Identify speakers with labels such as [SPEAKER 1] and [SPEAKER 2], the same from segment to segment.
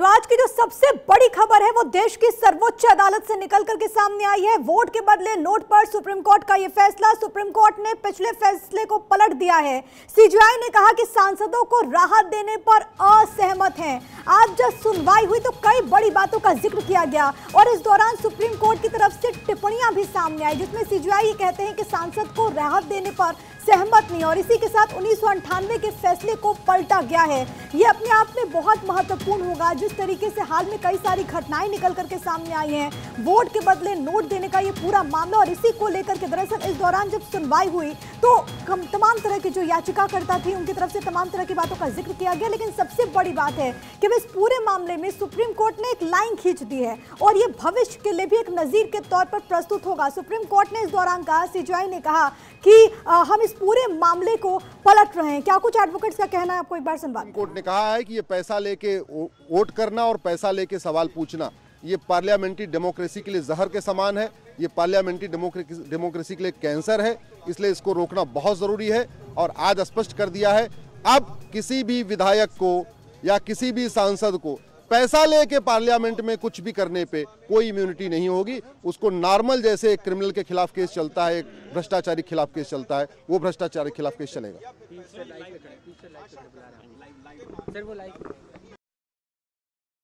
[SPEAKER 1] तो आज की जो सबसे बड़ी खबर है वो देश की सर्वोच्च अदालत से निकल करके सामने आई है। वोट के बदले नोट पर सुप्रीम कोर्ट का ये फैसला। सुप्रीम कोर्ट ने पिछले फैसले को पलट दिया है। सीजेआई ने कहा कि सांसदों को राहत देने पर असहमत हैं। आज जब सुनवाई हुई तो कई बड़ी बातों का जिक्र किया गया और इस दौरान सुप्रीम कोर्ट की तरफ से टिप्पणियां भी सामने आई, जिसमें सीजेआई ये कहते हैं कि सांसद को राहत देने पर सहमत नहीं और इसी के साथ 1998 के फैसले को पलटा गया है। ये अपने आप में बहुत महत्वपूर्ण होगा। जिस तरीके से हाल में कई सारी घटनाएं निकल करके सामने आई हैं, वोट के बदले नोट देने का ये पूरा मामला और इसी को लेकर के दरअसल इस दौरान जब सुनवाई हुई तो तमाम तरह की जो याचिकाकर्ता थी उनकी तरफ से तमाम तरह की बातों का जिक्र किया गया। लेकिन सबसे बड़ी बात है कि इस पूरे मामले में सुप्रीम कोर्ट ने एक लाइन खींच दी है और ये भविष्य के लिए भी एक नजीर के तौर पर प्रस्तुत होगा। सुप्रीम कोर्ट ने इस दौरान कहा, सीजेआई ने कहा कि हम इस पूरे मामले को पलट रहे हैं। क्या कुछ एडवोकेट्स का कहना है, आपको एक बार सुनवा।
[SPEAKER 2] कोर्ट ने कहा है कि ये पैसा लेके वोट करना और पैसा लेके सवाल पूछना ये पार्लियामेंट्री डेमोक्रेसी के लिए जहर के समान है। ये पार्लियामेंट्री डेमोक्रेसी के लिए कैंसर है, इसलिए इसको रोकना बहुत जरूरी है। और आज स्पष्ट कर दिया है, अब किसी भी विधायक को या किसी भी सांसद को पैसा लेके पार्लियामेंट में कुछ भी करने पे कोई इम्यूनिटी नहीं होगी। उसको नॉर्मल जैसे एक क्रिमिनल के खिलाफ केस चलता है, एक भ्रष्टाचारी के खिलाफ केस चलता है, वो भ्रष्टाचारी के खिलाफ केस चलेगा।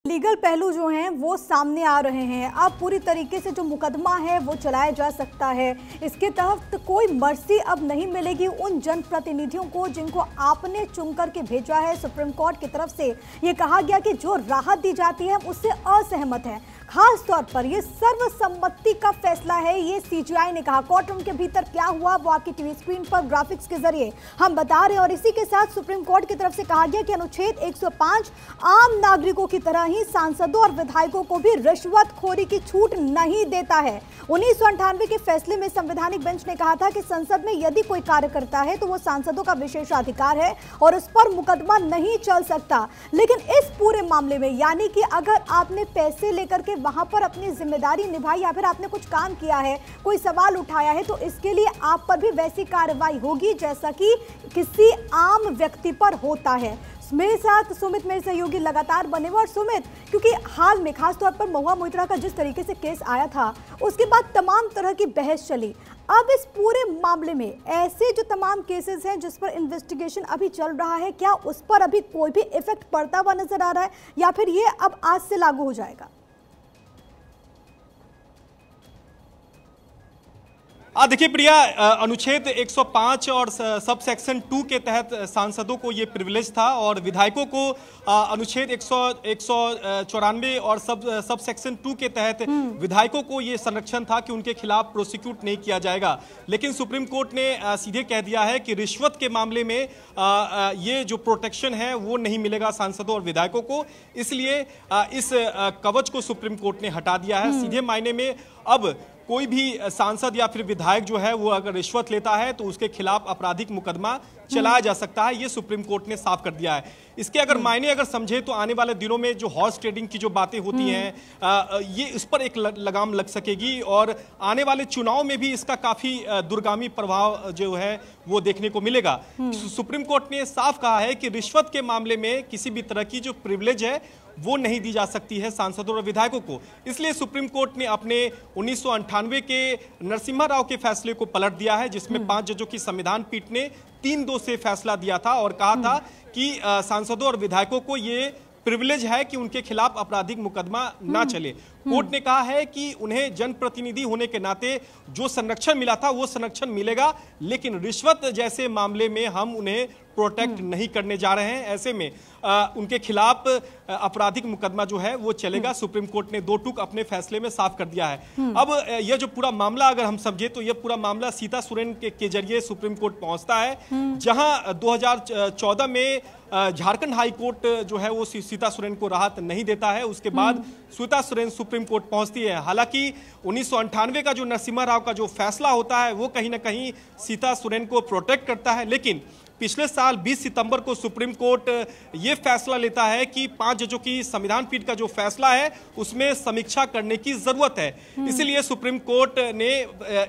[SPEAKER 1] लीगल पहलू जो हैं वो सामने आ रहे हैं। अब पूरी तरीके से जो मुकदमा है वो चलाया जा सकता है। इसके तहत कोई मर्सी अब नहीं मिलेगी उन जनप्रतिनिधियों को जिनको आपने चुन करके भेजा है। सुप्रीम कोर्ट की तरफ से ये कहा गया कि जो राहत दी जाती है उससे असहमत है। खास तौर पर ये सर्वसम्मति का फैसला है, ये सीजेआई ने कहा। कोर्ट रूम के भीतर क्या हुआ वो आपकी टीवी स्क्रीन पर ग्राफिक्स के जरिए हम बता रहे हैं। और इसी के साथ सुप्रीम कोर्ट की तरफ से कहा गया कि अनुच्छेद 105 आम नागरिकों की तरह ही सांसदों और विधायकों को भी रिश्वतखोरी की छूट नहीं देता है। 1998 के फैसले में संवैधानिक बेंच ने कहा था कि संसद में यदि कोई कार्य करता है तो वो सांसदों का विशेषाधिकार है और उस पर मुकदमा नहीं चल सकता। लेकिन इस पूरे मामले में यानी कि अगर आपने पैसे लेकर के वहां पर अपनी जिम्मेदारी निभाई या फिर आपने कुछ काम किया है, कोई सवाल उठाया है, तो इसके लिए आप पर भी वैसी कार्रवाई होगी जैसा कि किसी आम व्यक्ति पर होता है। मेरे साथ सुमित मेरे सहयोगी लगातार बने हुए। और सुमित, क्योंकि हाल में खासतौर पर महुआ मोइत्रा का जिस तरीके से केस आया था उसके बाद तमाम तरह की बहस चली। अब इस पूरे मामले में ऐसे जो तमाम केसेस हैं जिस पर इन्वेस्टिगेशन अभी चल रहा है, क्या उस पर अभी कोई भी इफेक्ट पड़ता हुआ नजर आ रहा है या फिर ये अब आज से लागू हो जाएगा?
[SPEAKER 3] देखिए प्रिया, अनुच्छेद 105 और सब सेक्शन 2 के तहत सांसदों को ये प्रिविलेज था और विधायकों को अनुच्छेद 194 और सब सेक्शन 2 के तहत विधायकों को ये संरक्षण था कि उनके खिलाफ प्रोसिक्यूट नहीं किया जाएगा। लेकिन सुप्रीम कोर्ट ने सीधे कह दिया है कि रिश्वत के मामले में ये जो प्रोटेक्शन है वो नहीं मिलेगा सांसदों और विधायकों को, इसलिए इस कवच को सुप्रीम कोर्ट ने हटा दिया है। सीधे मायने में अब कोई भी सांसद या फिर विधायक जो है वो अगर रिश्वत लेता है तो उसके खिलाफ आपराधिक मुकदमा चलाया जा सकता है, ये सुप्रीम कोर्ट ने साफ कर दिया है। इसके अगर मायने अगर समझे तो आने वाले दिनों में जो हॉर्स ट्रेडिंग की जो बातें होती हैं ये इस पर एक लगाम लग सकेगी और आने वाले चुनाव में भी इसका काफी दूरगामी प्रभाव जो है वो देखने को मिलेगा। सुप्रीम कोर्ट ने साफ कहा है कि रिश्वत के मामले में किसी भी तरह की जो प्रिविलेज है वो नहीं दी जा सकती है सांसदों और विधायकों को। इसलिए सुप्रीम कोर्ट ने अपने 1998 के नरसिम्हा राव के फैसले को पलट दिया है, जिसमें 5 जजों की संविधान पीठ ने 3-2 से फैसला दिया था और कहा था कि सांसदों और विधायकों को ये प्रिविलेज है कि उनके खिलाफ आपराधिक मुकदमा ना चले। कोर्ट ने कहा है कि उन्हें जनप्रतिनिधि होने के नाते जो संरक्षण मिला था वो संरक्षण मिलेगा, लेकिन रिश्वत जैसे मामले में हम उन्हें प्रोटेक्ट नहीं करने जा रहे हैं। ऐसे में उनके खिलाफ आपराधिक मुकदमा जो है वो चलेगा। सुप्रीम कोर्ट ने 2 टूक अपने फैसले में साफ कर दिया है। अब यह जो पूरा मामला अगर हम समझे तो यह पूरा मामला सीता सोरेन के जरिए सुप्रीम कोर्ट पहुंचता है, जहां 2014 में झारखंड हाई कोर्ट जो है वो सीता सोरेन को राहत नहीं देता है। उसके बाद सीता सोरेन सुप्रीम कोर्ट पहुंचती है। हालांकि 1998 का जो नरसिम्हा राव का जो फैसला होता है वो कहीं ना कहीं सीता सोरेन को प्रोटेक्ट करता है, लेकिन पिछले साल 20 सितंबर को सुप्रीम कोर्ट ये फैसला लेता है कि 5 जजों की संविधान पीठ का जो फैसला है उसमें समीक्षा करने की जरूरत है। इसीलिए सुप्रीम कोर्ट ने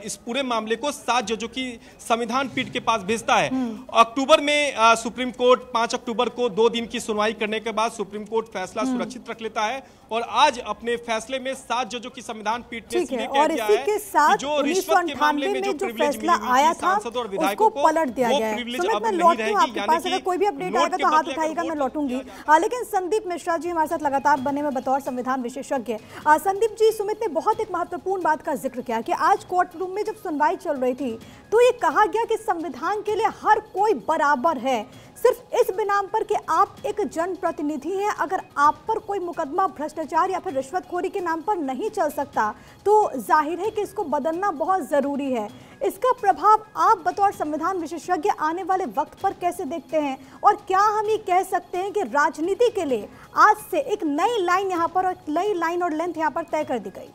[SPEAKER 3] इस पूरे मामले को 7 जजों की संविधान पीठ के पास भेजता है। अक्टूबर में सुप्रीम कोर्ट 5 अक्टूबर को 2 दिन की सुनवाई करने के बाद सुप्रीम कोर्ट फैसला सुरक्षित रख लेता है और आज अपने फैसले में 7 जजों की संविधान पीठ ने सीधे कह दिया है कि जो रिश्वत के मामले में जो प्रिविलेज मिली हुई थी सांसदों और विधायकों को
[SPEAKER 1] पलट दिया गया है।
[SPEAKER 3] प्रिविलेज
[SPEAKER 1] सुमित,
[SPEAKER 3] अब
[SPEAKER 1] मैं
[SPEAKER 3] नहीं
[SPEAKER 1] लौटती हूँ
[SPEAKER 3] रहेगी,
[SPEAKER 1] आपके पास, अगर कोई भी अपडेट आएगा तो हाथ उठाइएगा, मैं लौटूंगी। लेकिन संदीप मिश्रा जी हमारे साथ लगातार बने में बतौर संविधान विशेषज्ञ। संदीप जी, सुमित ने बहुत एक महत्वपूर्ण बात का जिक्र किया कि आज कोर्ट रूम में जब सुनवाई चल रही थी तो ये कहा गया कि संविधान के लिए हर कोई बराबर है, सिर्फ इस बिनाम पर कि आप एक जनप्रतिनिधि हैं, अगर आप पर कोई मुकदमा भ्रष्टाचार या फिर रिश्वतखोरी के नाम पर नहीं चल सकता तो जाहिर है कि इसको बदलना बहुत जरूरी है। इसका प्रभाव आप बतौर संविधान विशेषज्ञ आने वाले वक्त पर कैसे देखते हैं और क्या हम ये कह सकते हैं कि राजनीति के लिए आज से एक नई लाइन यहाँ पर और नई लाइन और लेंथ यहाँ पर तय कर दी गई?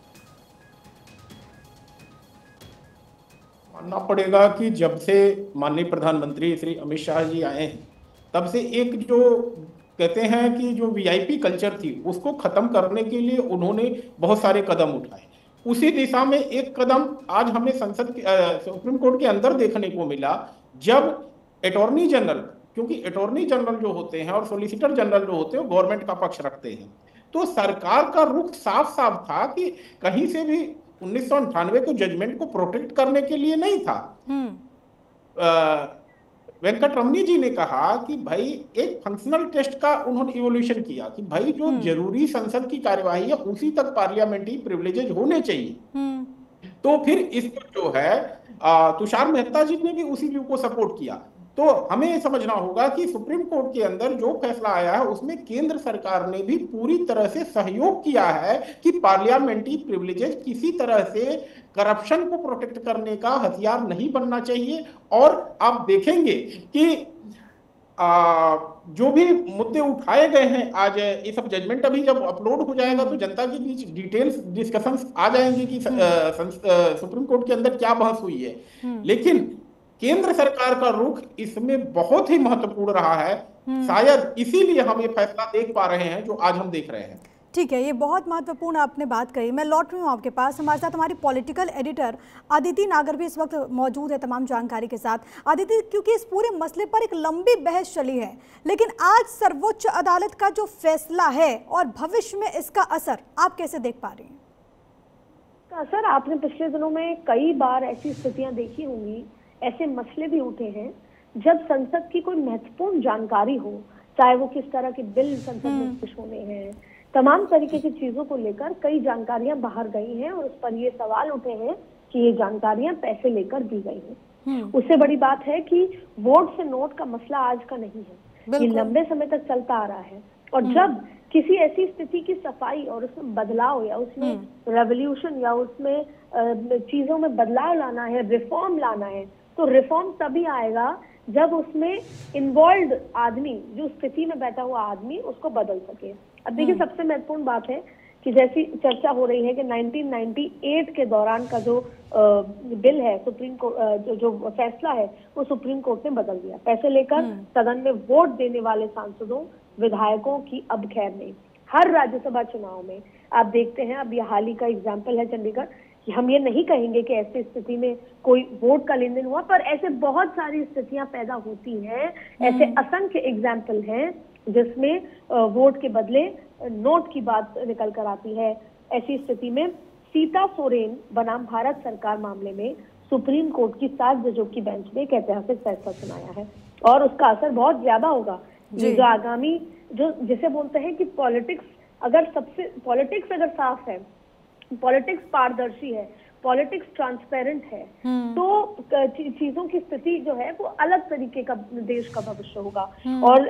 [SPEAKER 4] मानना पड़ेगा कि जब से माननीय प्रधानमंत्री श्री अमित शाह जी आए हैं तब से एक जो कहते हैं कि जो वीआईपी कल्चर थी उसको खत्म करने के लिए उन्होंने बहुत सारे कदम उठाए। उसी दिशा में एक कदम आज हमें सुप्रीम कोर्ट के अंदर देखने को मिला जब अटॉर्नी जनरल, क्योंकि अटॉर्नी जनरल जो होते हैं और सॉलिसिटर जनरल जो होते हैं गवर्नमेंट का पक्ष रखते हैं, तो सरकार का रुख साफ साफ था कि कहीं से भी 1998 के जजमेंट को प्रोटेक्ट करने के लिए नहीं था। वेंकटरमणी जी ने कहा कि भाई एक फंक्शनल टेस्ट का उन्होंने इवोल्यूशन किया कि भाई जो जरूरी संसद की कार्यवाही है उसी तक पार्लियामेंट्री प्रिविलेजेज होने चाहिए। तो फिर इस पर जो है तुषार मेहता जी ने भी उसी व्यू को सपोर्ट किया। तो हमें ये समझना होगा कि सुप्रीम कोर्ट के अंदर जो फैसला आया है उसमें केंद्र सरकार ने भी पूरी तरह से सहयोग किया है कि पार्लियामेंट्री प्रिविलेजेस किसी तरह से करप्शन को प्रोटेक्ट करने का हथियार नहीं बनना चाहिए। और आप देखेंगे कि जो भी मुद्दे उठाए गए हैं आज ये सब जजमेंट अभी जब अपलोड हो जाएगा तो जनता के बीच डिटेल्स डिस्कशंस आ जाएंगे कि सुप्रीम कोर्ट के अंदर क्या बहस हुई है। लेकिन केंद्र सरकार का रुख इसमें बहुत ही महत्वपूर्ण रहा है, शायद इसीलिए हम ये फैसला देख पा रहे हैं जो आज हम देख रहे हैं।
[SPEAKER 1] ठीक है, ये बहुत महत्वपूर्ण आपने बात कही। मैं लौट रही हूँ आपके पास। हमारे साथ हमारी पॉलिटिकल एडिटर अदिति नागर भी इस वक्त मौजूद है तमाम जानकारी के साथ। अदिति, क्योंकि इस पूरे मसले पर एक लंबी बहस चली है, लेकिन आज सर्वोच्च अदालत का जो फैसला है और भविष्य में इसका असर आप कैसे देख पा रही हैं?
[SPEAKER 5] असर आपने पिछले दिनों में कई बार ऐसी स्थितियां देखी होंगी, ऐसे मसले भी उठे हैं जब संसद की कोई महत्वपूर्ण जानकारी हो, चाहे वो किस तरह के बिल संसद में पेश होने हैं, तमाम तरीके की चीजों को लेकर कई जानकारियां बाहर गई हैं और उस पर ये सवाल उठे हैं कि ये जानकारियां पैसे लेकर दी गई हैं। उससे बड़ी बात है कि वोट से नोट का मसला आज का नहीं है, ये लंबे समय तक चलता आ रहा है। और जब किसी ऐसी स्थिति की सफाई और उसमें बदलाव या उसमें रेवोल्यूशन या उसमें चीजों में बदलाव लाना है, रिफॉर्म लाना है, तो रिफॉर्म तभी आएगा जब उसमें इन्वॉल्व आदमी, जो स्थिति में बैठा हुआ आदमी, उसको बदल सके। अब देखिए, सबसे महत्वपूर्ण बात है कि जैसी चर्चा हो रही है कि 1998 के दौरान का जो बिल है, सुप्रीम कोर्ट जो फैसला है वो सुप्रीम कोर्ट ने बदल दिया। पैसे लेकर सदन में वोट देने वाले सांसदों, विधायकों की अब खैर नहीं। हर राज्यसभा चुनाव में आप देखते हैं, अब ये हाल ही का एग्जाम्पल है चंडीगढ़, कि हम ये नहीं कहेंगे कि ऐसी स्थिति में कोई वोट का लेन देन हुआ, पर ऐसे बहुत सारी स्थितियां पैदा होती हैं। ऐसे असंख्य एग्जाम्पल हैं जिसमें वोट के बदले नोट की बात निकल कर आती है। ऐसी स्थिति में सीता सोरेन बनाम भारत सरकार मामले में सुप्रीम कोर्ट की 7 जजों की बेंच ने एक ऐतिहासिक फैसला सुनाया है और उसका असर बहुत ज्यादा होगा। जो आगामी, जो जिसे बोलते हैं कि पॉलिटिक्स अगर साफ है, पॉलिटिक्स पारदर्शी है, पॉलिटिक्स ट्रांसपेरेंट है, तो चीजों की स्थिति जो है वो अलग तरीके का देश का भविष्य होगा। और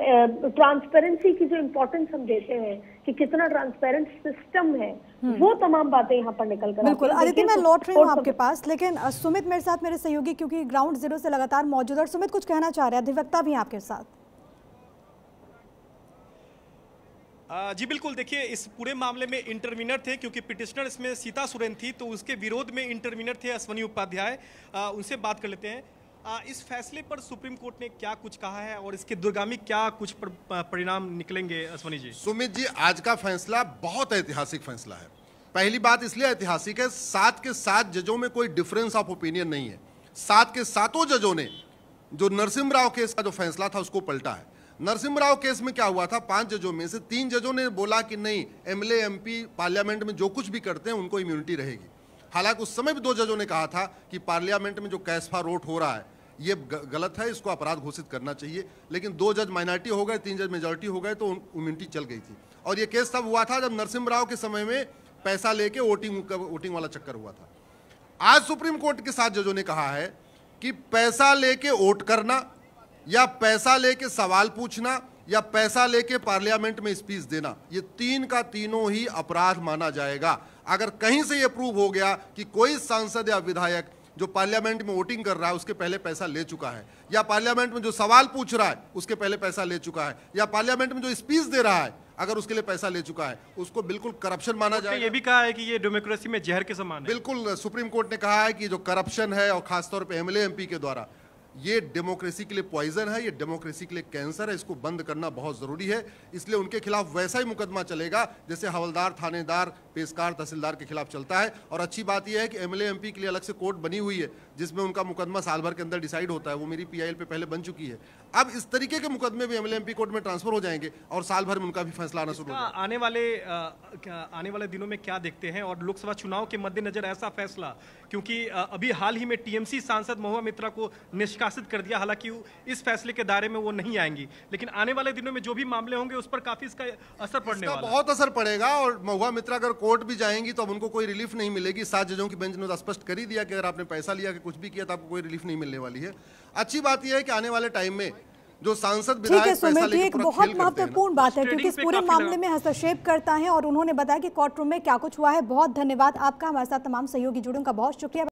[SPEAKER 5] ट्रांसपेरेंसी की जो इम्पोर्टेंस हम देते हैं कि कितना ट्रांसपेरेंट सिस्टम है, वो तमाम बातें यहाँ पर निकल कर।
[SPEAKER 1] बिल्कुल अदिति, मैं लौट रही हूँ आपके पास, लेकिन सुमित मेरे साथ, मेरे सहयोगी, क्योंकि ग्राउंड जीरो से लगातार मौजूद है। सुमित कुछ कहना चाह रहे हैं, अधिवक्ता भी आपके साथ।
[SPEAKER 3] जी बिल्कुल, देखिए इस पूरे मामले में इंटरवीनर थे, क्योंकि पिटिशनर इसमें सीता सोरेन थी, तो उसके विरोध में इंटरवीनर थे अश्वनी उपाध्याय। उनसे बात कर लेते हैं। इस फैसले पर सुप्रीम कोर्ट ने क्या कुछ कहा है और इसके दूरगामी क्या कुछ परिणाम निकलेंगे अश्वनी जी?
[SPEAKER 2] सुमित जी, आज का फैसला बहुत ऐतिहासिक फैसला है। पहली बात इसलिए ऐतिहासिक है, 7 के 7 जजों में कोई डिफरेंस ऑफ ओपिनियन नहीं है। 7 के 7 जजों ने जो नरसिम्हा राव केस का जो फैसला था उसको पलटा है। नरसिम्हा राव केस में क्या हुआ था, 5 जजों में से 3 जजों ने बोला कि नहीं, एमएलए एमपी पार्लियामेंट में जो कुछ भी करते हैं उनको इम्यूनिटी रहेगी। हालांकि उस समय भी 2 जजों ने कहा था कि पार्लियामेंट में जो कैश फॉर वोट हो रहा है ये गलत है, इसको अपराध घोषित करना चाहिए। लेकिन 2 जज माइनॉरिटी हो गए, 3 जज मेजॉरिटी हो गए, तो इम्यूनिटी चल गई थी। और ये केस तब हुआ था जब नरसिम्हा राव के समय में पैसा लेके वोटिंग वाला चक्कर हुआ था। आज सुप्रीम कोर्ट के 7 जजों ने कहा है कि पैसा लेके वोट करना या पैसा लेके सवाल पूछना या पैसा लेके पार्लियामेंट में स्पीच देना, ये 3 का तीनों ही अपराध माना जाएगा। अगर कहीं से ये प्रूव हो गया कि कोई सांसद या विधायक जो पार्लियामेंट में वोटिंग कर रहा है उसके पहले पैसा ले चुका है, या पार्लियामेंट में जो सवाल पूछ रहा है उसके पहले पैसा ले चुका है, या पार्लियामेंट में जो स्पीच दे रहा है अगर उसके लिए पैसा ले चुका है, उसको बिल्कुल करप्शन माना जाएगा।
[SPEAKER 3] ये भी कहा है कि ये डेमोक्रेसी में जहर के समान है।
[SPEAKER 2] बिल्कुल, सुप्रीम कोर्ट ने कहा है कि जो करप्शन है और खासतौर पे एमएलए एमपी के द्वारा, ये डेमोक्रेसी के लिए पॉइजन है, ये डेमोक्रेसी के लिए कैंसर है, इसको बंद करना बहुत जरूरी है। इसलिए उनके खिलाफ वैसा ही मुकदमा चलेगा जैसे हवलदार, थानेदार, पेशकार, तहसीलदार के खिलाफ चलता है। और अच्छी बात यह है कि एमएलए एमपी के लिए अलग से कोर्ट बनी हुई है जिसमें उनका मुकदमा साल भर के अंदर डिसाइड होता है। वो मेरी पीआईएल पे पहले बन चुकी है। अब इस तरीके के मुकदमे भी एमएलए एमपी कोर्ट में ट्रांसफर हो जाएंगे और साल भर में उनका भी फैसला आना शुरू होगा।
[SPEAKER 3] आने वाले दिनों में क्या देखते हैं? और लोकसभा चुनाव के मद्देनजर ऐसा फैसला, क्योंकि अभी हाल ही में टीएमसी सांसद महुआ मित्रा को निष्कासित कर दिया, हालांकि इस फैसले के दायरे में वो नहीं आएंगी, लेकिन आने वाले दिनों में जो भी मामले होंगे उस पर काफी इसका असर पड़ने वाला है।
[SPEAKER 2] बहुत असर पड़ेगा। और महुआ मित्रा अगर कोर्ट भी जाएंगी तो अब उनको कोई रिलीफ नहीं मिलेगी। 7 जजों की बेंच ने तो स्पष्ट कर ही दिया कि अगर आपने पैसा लिया कि कुछ भी किया तो आपको कोई रिलीफ नहीं मिलने वाली है। अच्छी बात यह है कि आने वाले टाइम में जो सांसद विधायक पैसा लेके
[SPEAKER 1] एक बहुत महत्वपूर्ण बात है क्योंकि इस पूरे मामले में हस्तक्षेप करता है और उन्होंने बताया कि कोर्ट रूम में क्या कुछ हुआ है। बहुत धन्यवाद आपका, हमारे साथ तमाम सहयोगी जुड़े, उनका बहुत शुक्रिया।